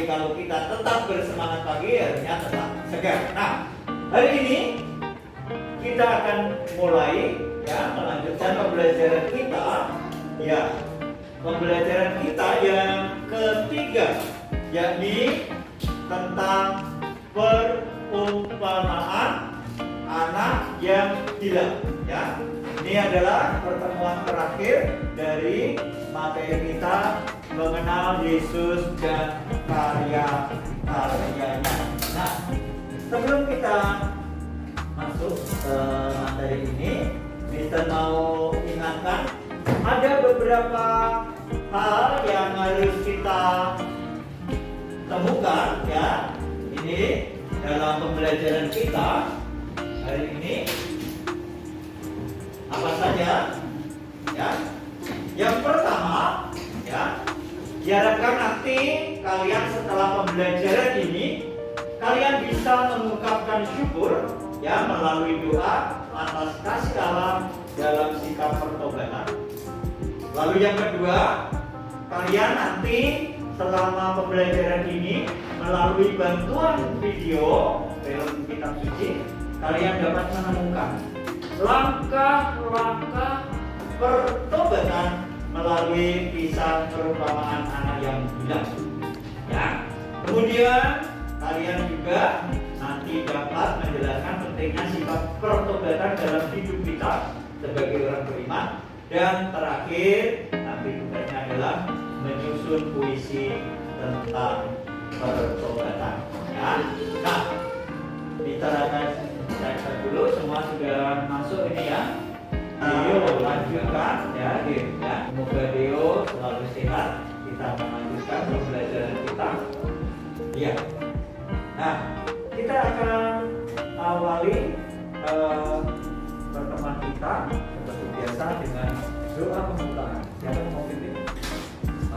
Tapi kalau kita tetap bersemangat pagi, harusnya tetap segar. Nah, hari ini kita akan mulai ya melanjutkan pembelajaran kita ya. Pembelajaran kita yang ketiga, yakni tentang perumpamaan anak yang hilang ya. Ini adalah pertemuan terakhir dari materi kita mengenal Yesus dan karya-karyanya. Nah, sebelum kita masuk ke materi ini, kita mau ingatkan ada beberapa hal yang harus kita temukan ya. Ini dalam pembelajaran kita hari ini. Apa saja? Ya. Yang pertama, ya, diharapkan nanti kalian setelah pembelajaran ini kalian bisa mengungkapkan syukur ya melalui doa atas kasih Allah dalam sikap pertobatan. Lalu yang kedua, kalian nanti selama pembelajaran ini melalui bantuan video film kitab suci, kalian dapat menemukan langkah-langkah pertobatan melalui kisah perumpamaan anak yang hilang. Ya. Kemudian kalian juga nanti dapat menjelaskan pentingnya sikap pertobatan dalam hidup kita sebagai orang beriman. Dan terakhir nanti tugasnya adalah menyusun puisi tentang pertobatan. Ya. Nah, bicarakan saya dulu, semua sudah masuk ini ya. Dio lanjutkan ya, Dio ya. Semoga Dio selalu sehat. Kita melanjutkan pembelajaran kita. Ya. Nah, kita akan awali pertemuan kita seperti biasa dengan doa pembukaan. Siapa yang mau pimpin?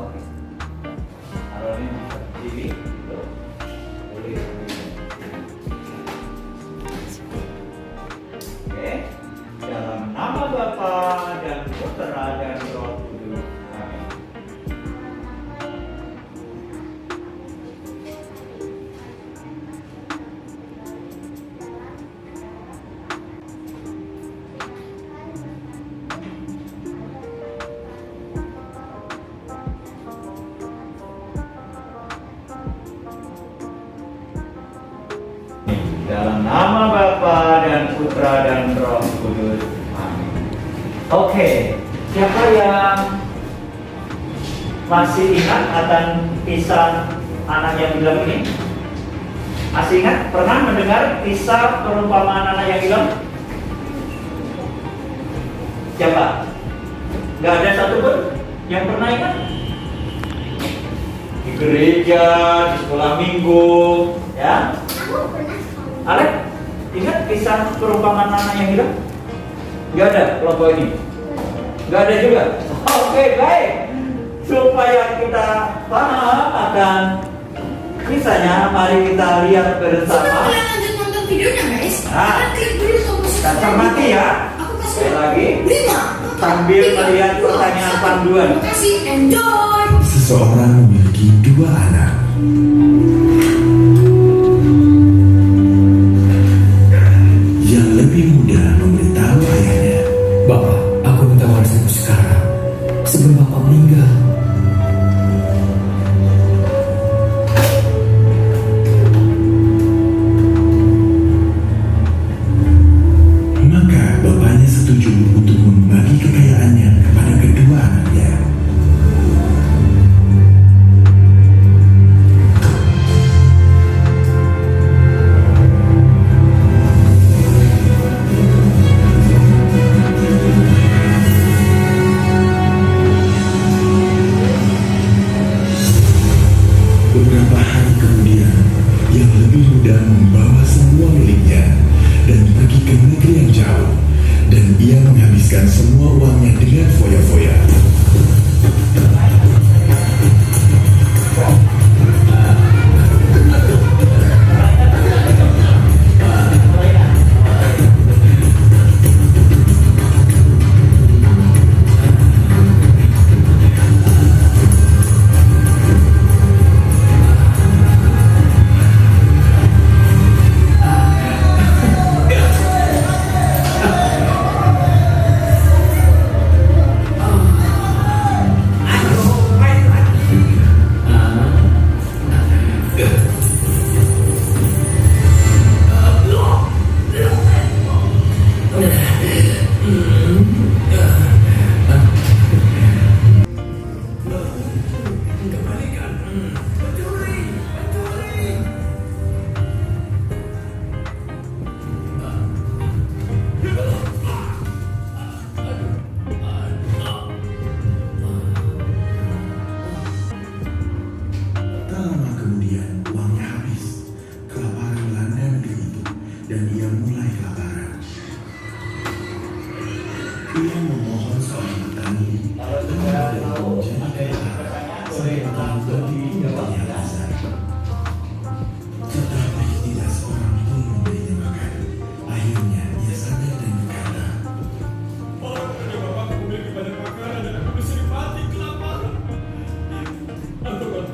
Oke. Kalau ini berdiri, gitu. Boleh. Dalam nama Bapa dan Putra dan Roh Kudus. Amin. Dalam nama Bapa dan Putra dan Roh Kudus. Amin. Oke, siapa yang masih ingat akan kisah anak yang hilang ini? Masih ingat? Pernah mendengar kisah perumpamaan anak yang hilang? Siapa? Gak ada satupun yang pernah ingat? Di gereja, di sekolah minggu, ya? Alek, ingat kisah perumpamaan anak yang hilang? Gak ada kelompok ini? Gak ada juga? Oke, baik. Supaya kita paham akan kisahnya, mari kita lihat bersama. Kita lanjut nonton videonya guys. Nah, Klik dulu tombol kita cermati ya. Sekali lagi, 5 sambil melihat pertanyaan panduan. Terima kasih, enjoy. Seseorang memiliki dua anak. Yang lebih muda memberitahu ayahnya, Bapak, aku minta warisanku sekarang sebelum Bapak meninggal. maka bapaknya setuju untuk membagi kekayaannya kepada kedua anaknya.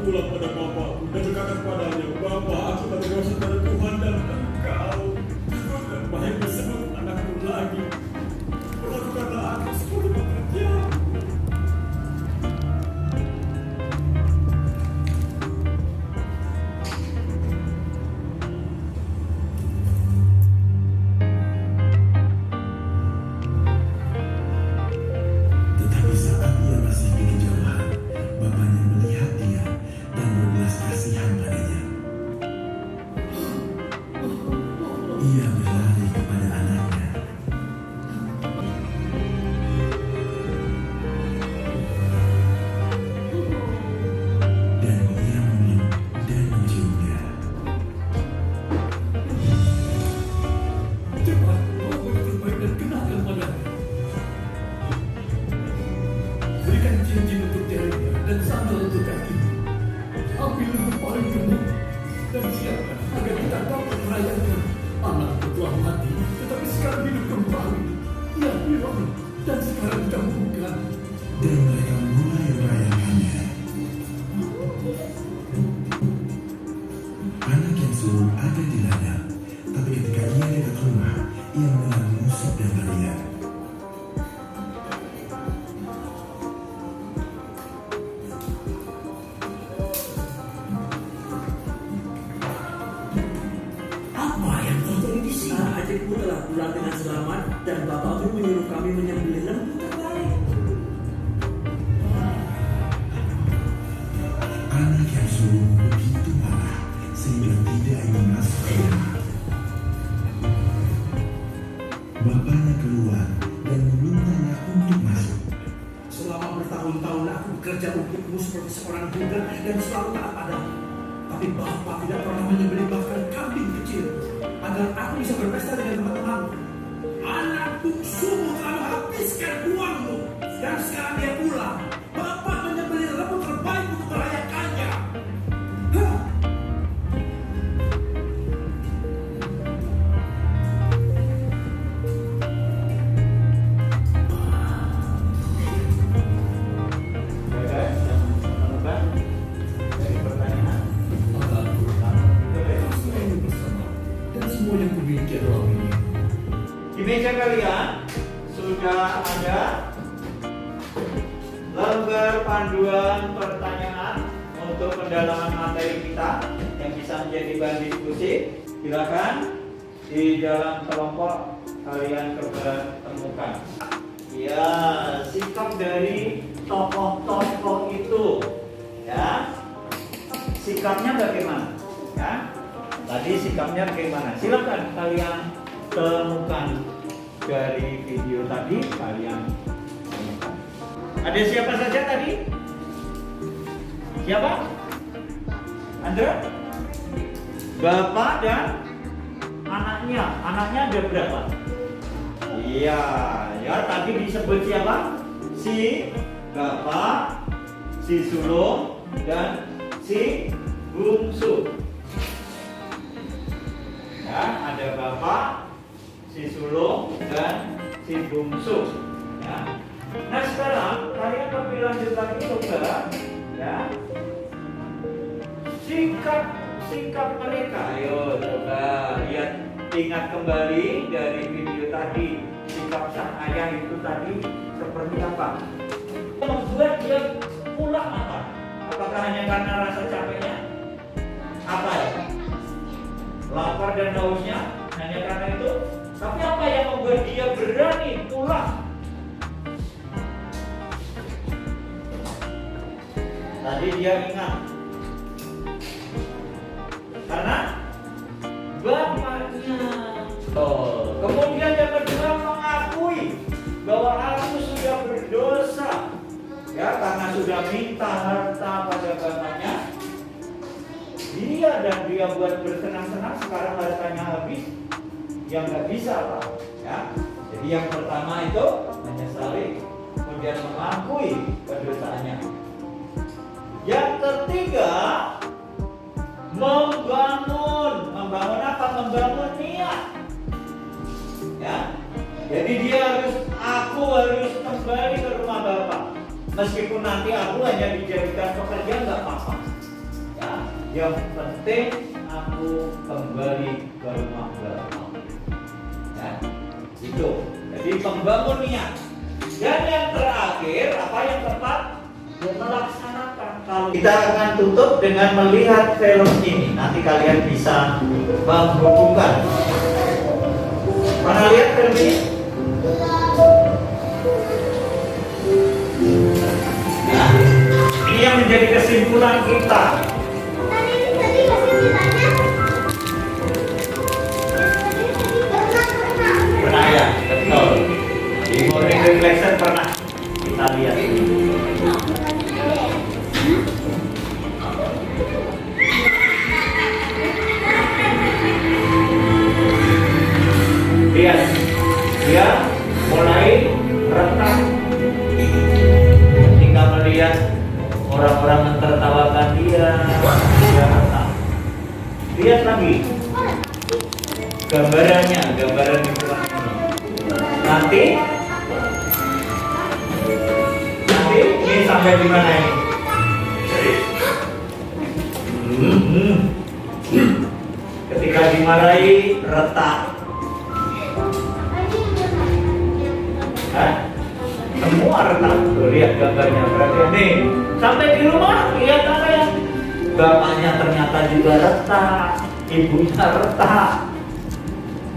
pulang pada bapakku dan berkata kepadanya, Bapa, aku tak berdosa pada Tuhan dan engkau. Aku tidak baik bersama anakku lagi. Lakukanlah aku seperti pekerjaan. Tetapi saat ia masih di kejauhan, bapaknya melihat dia dan berbelas kasihan padanya. Ia berlari kepada anaknya. Dan ia memeluk dan menciumnya. Cepat, bawa yang terbaik dan kenakan padanya. Berikan cincin untuk jarinya dan sandal untuk kakinya. Ambil yang paling gemuk dan siapkan agar kita dapat merayakan. Anakku telah mati, tetapi sekarang hidup kembali. Ia hilang dan sekarang ditemukan. Dan mereka mulai merayakannya. Anak yang sulung ada di ladang, tapi ketika ia dekat rumah, ia mendengar musik dan tarian. Apa yang terjadi di sini? Adikku telah pulang dengan selamat dan bapakmu menyuruh kami menyembelih lembu terbaik. Anak yang sulung begitu marah sehingga tidak ingin masuk ke rumah. Bapaknya keluar dan memintanya untuk masuk. Selama bertahun-tahun aku bekerja untukmu seperti seorang budak dan selalu taat padamu. Tapi bapak tidak pernah menyembelih bahkan kambing kecil agar aku bisa berpesta dengan teman-temanku. Anak bungsumu telah menghabiskan uangmu dan sekarang dia pulang. Bapak menyembelih lembu terbaik untuk merayakannya. Hah? Ya guys, yang menemukan dari pertanyaan. Anakku, selalu bersama dan semua yang kumiliki adalah milik. Di meja kalian sudah ada lembar panduan pertanyaan untuk pendalaman materi kita yang bisa menjadi bahan diskusi. Silakan di dalam kelompok kalian coba temukan. Ya, sikap dari tokoh-tokoh itu, ya, sikapnya bagaimana? Ya, tadi sikapnya bagaimana? Silakan kalian temukan dari video tadi, kalian temukan. Ada siapa saja tadi? Siapa? Andra? Bapak dan anaknya. Anaknya ada berapa? Iya, ya tadi disebut siapa? Si bapak, si sulung, dan si bungsu. Ya, ada bapak, si sulung, dan si bungsu. Ya. Nah sekarang kalian lebih lanjut lagi coba, ya, sikap mereka. Ayo coba lihat, ingat kembali dari video tadi, sikap sang ayah itu tadi seperti apa? Membuat dia pulang apa? Apakah hanya karena rasa capeknya? Apa ya? Lapar dan hausnya hanya karena itu? Tapi apa yang membuat dia berani pulang? Tadi dia ingat karena bapaknya. Kemudian yang kedua mengakui bahwa aku sudah berdosa, ya, karena sudah minta harta pada bapaknya. Dia buat bersenang-senang, sekarang hartanya habis, yang nggak bisa Pak, ya. Jadi yang pertama itu menyesali, kemudian mengakui kedosaannya. Yang ketiga, membangun apa? Membangun niat, ya. Jadi aku harus kembali ke rumah bapak, meskipun nanti aku hanya dijadikan pekerja nggak apa-apa. Yang penting aku kembali ke rumah Bapa. Ya, itu. Jadi membangun niat. Dan yang terakhir, apa yang tepat? Ya, melaksanakan. Kalau kita akan tutup dengan melihat film ini, nanti kalian bisa menghubungkan. Pernah lihat film ini? Nah, ini yang menjadi kesimpulan kita. Pernah ya, betul. Di morning reflection pernah kita lihat. Lihat, dia mulai retak ketika melihat orang-orang mentertawakan dia retak. Lihat lagi gambarannya, gambaran di film ini. Nanti ini sampai di mana ini? Ketika dimarahi retak. Semua retak. Tuh, lihat gambarnya. Berarti nih sampai di rumah lihat apa ya? Bapaknya ternyata juga retak, ibunya retak.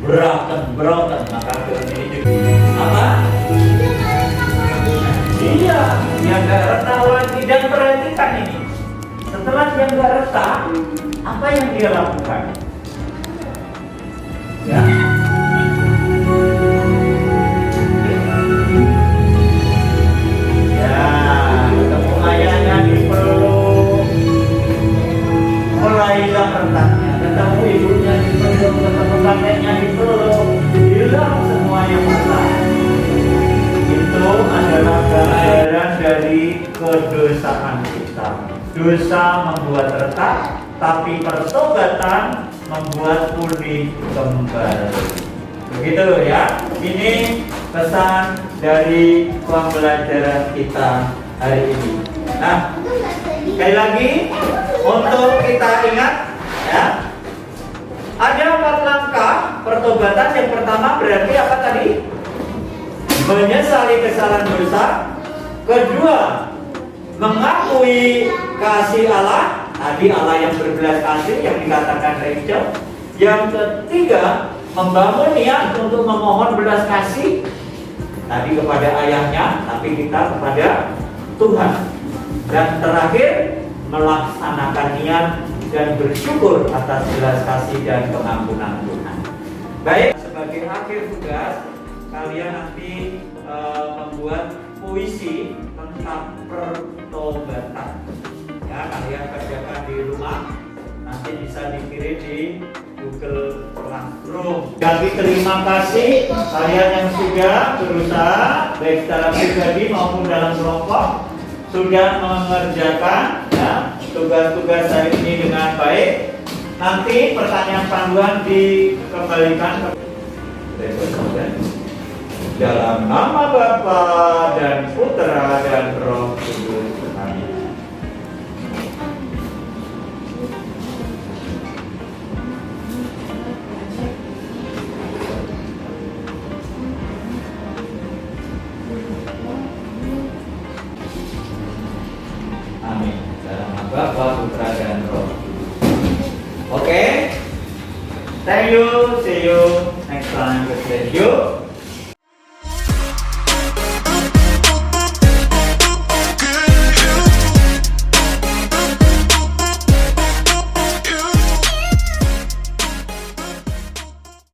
Berokan maka film ini juga apa? Iya, yang gak retak lagi. Dan perhatikan ini, setelah dia gak retak, apa yang dia lakukan? Ya. Ya, ketemu ayahnya dipeluk, mulai hilang retaknya. Ketemu ibunya dipeluk, ketemu kakeknya dipeluk, hilang semua yang retak. Itu adalah gambaran dari kedosaan kita. Dosa membuat retak, tapi pertobatan membuat pulih kembali. Begitu ya. Ini pesan dari pembelajaran kita hari ini. Nah, sekali lagi untuk kita ingat ya. Ada 4 langkah pertobatan. Yang pertama berarti apa tadi? Menyesali kesalahan dosa. Kedua, mengakui kasih Allah. Tadi Allah yang berbelas kasih yang dikatakan Rachel. Yang ketiga, membangun niat untuk memohon belas kasih. Tadi kepada ayahnya, tapi kita kepada Tuhan. Dan terakhir, melaksanakan niat dan bersyukur atas belas kasih dan pengampunan Tuhan. Baik, sebagai akhir tugas, kalian nanti membuat puisi tentang pertobatan. Ya, kalian kerjakan di rumah. Nanti bisa dikirim di Google Classroom. Jadi terima kasih kalian yang sudah berusaha baik secara pribadi maupun dalam kelompok sudah mengerjakan ya, tugas-tugas hari ini dengan baik. Nanti pertanyaan panduan dikembalikan dalam nama Bapa dan Putra dan Roh Kudus. Amin. Amin. Dalam nama Bapa, Putra dan Roh Kudus. Oke. Thank you. See you next time. God bless you.